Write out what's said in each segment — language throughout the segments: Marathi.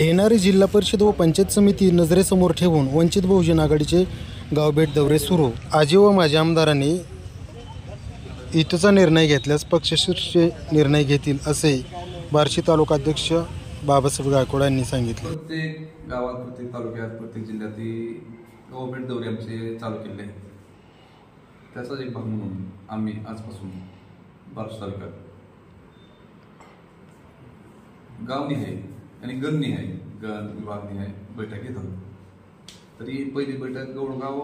येणारी जिल्हा परिषद व पंचायत समिती नजरेसमोर ठेवून वंचित बहुजन आघाडीचे गावभेट दौरे सुरू. आजी व माझ्या आमदारांनी युतीचा निर्णय घेतल्यास पक्षश्रेष्ठ निर्णय घेतील असे बार्शी तालुका अध्यक्ष बाबासाहेब गायकवाड यांनी सांगितले. प्रत्येक गावात, प्रत्येक तालुक्यात, प्रत्येक जिल्ह्यात गावभेट दौरे आमचे चालू केले आहेत. त्याचाच एक भाग म्हणून आम्ही आजपासून बार्शी तालुक्यात गावनिहाय आणि गणनिहाय विभागनिहाय बैठक घेत आहोत. तरी पहिली बैठक गौडगाव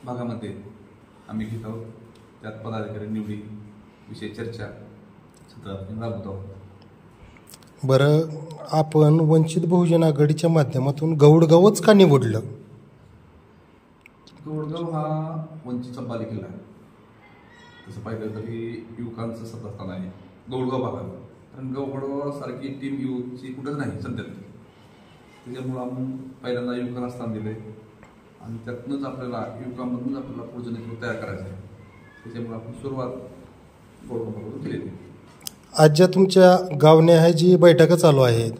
भागामध्ये आम्ही घेत आहोत. त्यात पदाधिकारी निवडी विषयी चर्चा सत्रात राबवत आहोत. बरं, आपण वंचित बहुजन आघाडीच्या माध्यमातून गौडगावच का निवडलं? गौडगाव हा वंचितचा बालेकिल्ला आहे. तसं पाहिलं तरी युवकांचं सत्तास्थान आहे गौडगाव भागात. कारण गौडगावासारखी टीम युवकची कुठंच नाही सध्या. त्याच्यामुळं आपण पहिल्यांदा युवकांना स्थान दिले आणि त्यातूनच आपल्याला युवकांमधूनच आपल्याला पुढचं नेतृत्व तयार करायचं आहे. त्याच्यामुळे आपण सुरुवात गौडगावापासून केली. आज ज्या तुमच्या गावनिहाय जी बैठका चालू आहेत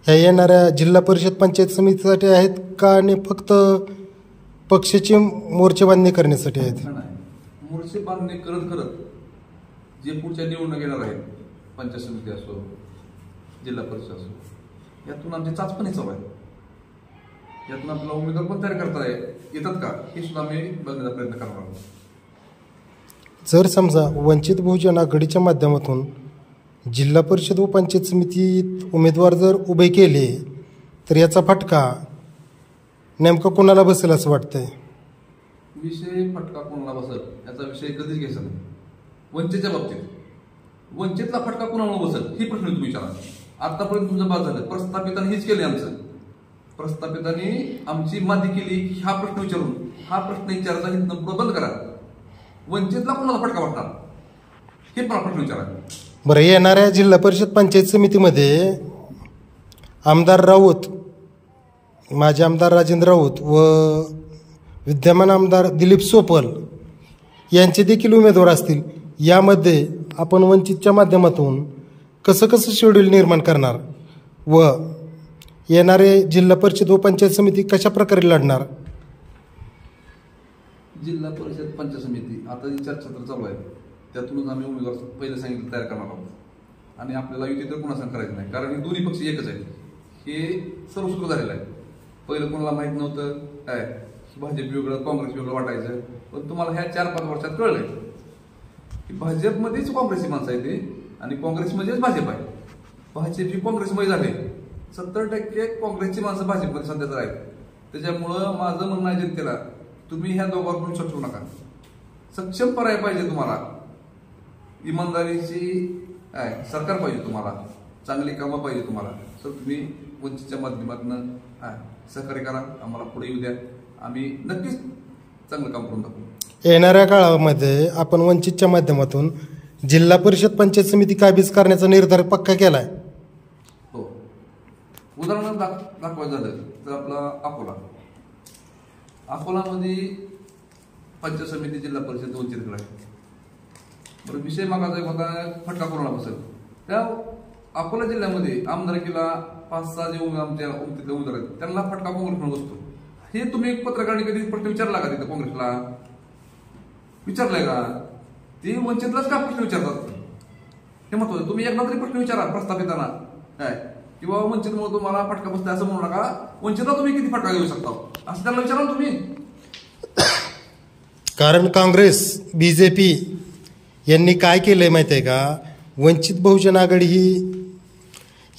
ह्या येणाऱ्या जिल्हा परिषद पंचायत समितीसाठी आहेत का आणि फक्त पक्षाची मोर्चेबांधणी करण्यासाठी आहेत? नाही, मोर्चेबांधणी करत जे पुढच्या निवडणूक येणार आहेत, पंचायत समिती असो, जिल्हा परिषद असो, यातून आमची चाचपणी चालू आहे. यातून आपल्याला उमेदवार पण तयार करता येतात का हे सुद्धा आम्ही बघण्याचा प्रयत्न करणार आहोत. जर समजा वंचित बहुजन आघाडीच्या माध्यमातून जिल्हा परिषद व पंचायत समितीत उमेदवार जर उभे केले तर याचा फटका नेमका कोणाला बसेल असं वाटतंय? विषय फटका कोणाला बसेल याचा विषय कधीच घ्यायचा नाही. वंचितच्या बाबतीत वंचितला फटका कोणाला बसेल ही प्रश्न तुम्ही विचारा. आतापर्यंत तुमचं बाद झालं, प्रस्थापितांनी हीच केले. आमचं प्रस्थापितांनी आमची माती केली की हा प्रश्न विचारून हा प्रश्न विचारायचा हितनं बंद करा. वंचितला कोणाला फटका वाटणार हे प्रश्न विचारा. बरं, येणाऱ्या जिल्हा परिषद पंचायत समितीमध्ये आमदार राऊत, माजी आमदार राजेंद्र राऊत व विद्यमान आमदार दिलीप सोपल यांचे देखील उमेदवार असतील. यामध्ये आपण वंचितच्या माध्यमातून कसं शेड्यूल निर्माण करणार व येणारे जिल्हा परिषद व पंचायत समिती कशा प्रकारे लढणार? जिल्हा परिषद पंचायत समिती आता जी चर्चा तर चालू आहे त्यातूनच आम्ही उमेदवार पहिले सांगितलं तयार करणार आहोत. आणि आपल्याला युती तर कोणासंग करायचं नाही, कारण हे दोन्ही पक्ष एकच आहेत. हे सर्व सुरू झालेलं आहे. पहिलं कोणाला माहीत नव्हतं काय भाजप वेगळं काँग्रेस वेगळं वाटायचं, पण तुम्हाला ह्या 4-5 वर्षात कळलंय की भाजपमध्येच काँग्रेसची माणसं आहे ते आणि काँग्रेसमध्येच भाजप आहे. भाजप ही काँग्रेसमध्ये झाले. 70% काँग्रेसची माणसं भाजपमध्ये सध्याच आहेत. त्याच्यामुळं माझं म्हणणं आहे जनतेला, तुम्ही ह्या दोघांवर पण सक्षम नका. सक्षम पर्याय पाहिजे तुम्हाला. इमानदारीची सरकार पाहिजे तुम्हाला. चांगली कामं पाहिजे तुम्हाला. तर तुम्ही वंचितच्या माध्यमातून सहकार्य करा. आम्हाला पुढे येऊ द्या. आम्ही नक्कीच चांगलं काम करून दाखवू. येणाऱ्या काळामध्ये आपण वंचितच्या माध्यमातून जिल्हा परिषद पंचायत समिती काबीज करण्याचा निर्धार पक्का केलाय. हो, उदाहरण दाखवायचं झालं तर आपला अकोलामध्ये पंचायत समिती जिल्हा परिषद वंचितकडे आहे. बरं, विषय मागाचा एक होता फटका कोणाला बसेल. त्या अकोला जिल्ह्यामध्ये आमदारकीला 5-6 जे आमच्या तिथले उमेदवार आहेत त्यांना फटका काँग्रेसकडून बसतो. हे तुम्ही पत्रकारांनी कधी प्रश्न विचारला का? तिथं काँग्रेसला विचारलाय का? ते वंचितलाच का प्रश्न विचारतात हे महत्वाचं. तुम्ही एकदा तरी प्रश्न विचारा प्रस्थापितांना काय किंवा वंचितमुळे तुम्हाला फटका बसला असं म्हणू नका. वंचितला तुम्ही किती फटका घेऊ शकता असं त्यांना विचारा तुम्ही. कारण काँग्रेस BJP यांनी काय केलंय माहिती आहे का? वंचित बहुजन आघाडी ही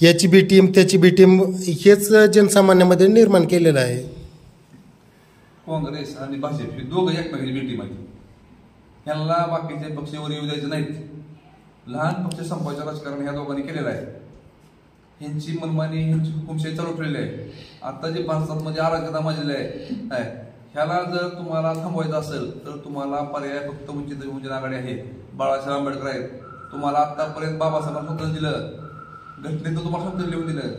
याची बी टीम त्याची बी टीम हेच जनसामान्यामध्ये निर्माण केलेलं आहे. काँग्रेस आणि भाजप हे दोघं एकमेकांची बी टीम आहेत. यांना बाकीचे पक्षावर येऊ द्यायचे नाहीत. लहान पक्ष संपवायचं राजकारण ह्या दोघांनी केलेलं आहे. ह्यांची मनमानी ह्यांची हुकुमशाही चालू ठेवलेली आहे. आता जे भारतात म्हणजे अराजकता माजलेली आहे, ह्याला जर तुम्हाला थांबवायचं असेल तर तुम्हाला पर्याय फक्त वंचित बहुजन आघाडी आहे. बाळासाहेब आंबेडकर आहेत. तुम्हाला आतापर्यंत बाबासाहेबांना स्वतंत्र दिलं, घटनेत तुम्हाला स्वतंत्र लिहून दिलं.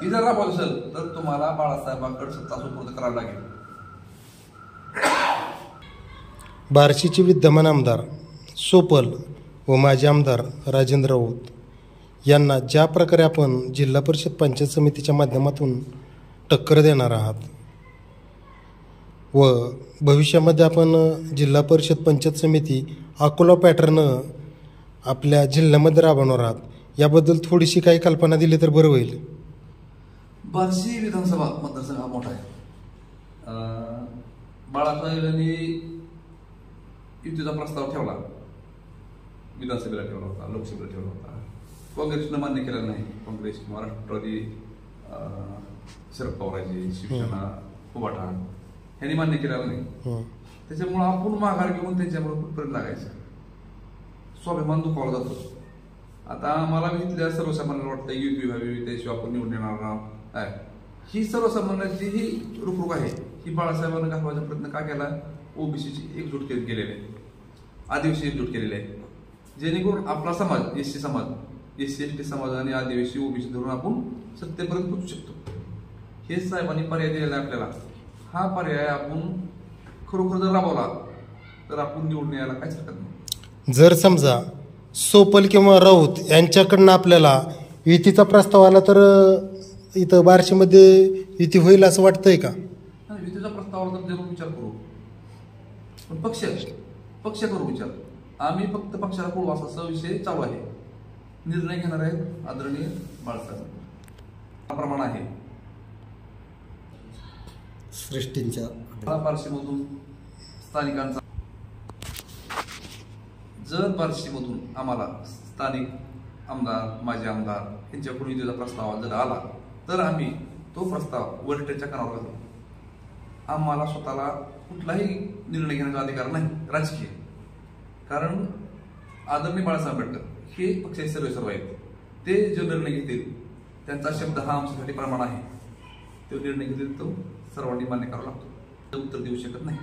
ती जर राबवत असेल तर तुम्हाला बाळासाहेबांकडे सत्ता सुपूर्द करावी लागेल. बार्शीचे विद्यमान आमदार सोपल व माजी आमदार राजेंद्र राऊत यांना ज्या प्रकारे आपण जिल्हा परिषद पंचायत समितीच्या माध्यमातून टक्कर देणार आहात व भविष्यामध्ये आपण जिल्हा परिषद पंचायत समिती अकोला पॅटर्न आपल्या जिल्ह्यामध्ये राबवणार आहात याबद्दल थोडीशी काही कल्पना दिली तर बरं होईल. बार्शी विधानसभा मतदारसंघ हा मोठा आहे. बाळासाहेब यांनी युतीचा प्रस्ताव ठेवला, विधानसभेला ठेवला होता, लोकसभेला ठेवला होता. काँग्रेसनं मान्य केलेला नाही. काँग्रेस किंवा राष्ट्रवादी शरद पवारांची शिवसेना उभाटा ह्यांनी मान्य केलेलं नाही. त्याच्यामुळं आपण माघार घेऊन त्यांच्यामुळे कुठपर्यंत लागायचं, स्वाभिमान दुखावला जातो. आता मला इथल्या सर्वसामान्यांना वाटतं युती व्हावी, त्याशिवाय आपण निवडून येणार आहे. ही सर्वसामान्यांची ही रुखरुख आहे. ही बाळासाहेबांना घालवायचा प्रयत्न का केला? ओबीसीची एकजूट केलेली आहे, आदिवासी एकजूट केलेली आहे, जेणेकरून आपला समाज एससी समाज, एससी एसटी समाज आणि आदिवासी ओबीसी धरून आपण सत्तेपर्यंत पोहोचू शकतो. हे साहेबांनी पर्याय दिलेला आहे आपल्याला. हा पर्याय आपण खरोखर जर राबवला तर आपण निवडून यायला काहीच हरकत नाही. जर समजा सोपल किंवा राऊत यांच्याकडनं आपल्याला युतीचा प्रस्ताव आला तर इथं बार्शीमध्ये युती होईल असं वाटतंय का? युतीचा प्रस्तावाला तर जरूर विचार करू, पण पक्ष करू विचार. आम्ही फक्त पक्षाला कळू असा विषय चालू आहे. निर्णय घेणार आहेत आदरणीय बाळासाहेब. प्रमाण आहे सृष्टींच्या बार्शीमधून स्थानिकांचा. जर बार्शीमधून आम्हाला स्थानिक आमदार, माजी आमदार यांच्याकडून युतीचा प्रस्ताव जर आला तर आम्ही तो प्रस्ताव वरिष्ठांच्या कानावर घालू. आम्हाला स्वतःला कुठलाही निर्णय घेण्याचा अधिकार नाही राजकीय. कारण आदरणीय बाळासाहेब आंबेडकर हे पक्षाचे सर्व आहेत. ते जो निर्णय घेतील त्यांचा शब्द हा आमच्यासाठी प्रमाण आहे. तो निर्णय घेतील तो सर्वांनी मान्य करावा लागतो. उत्तर देऊ शकत नाही.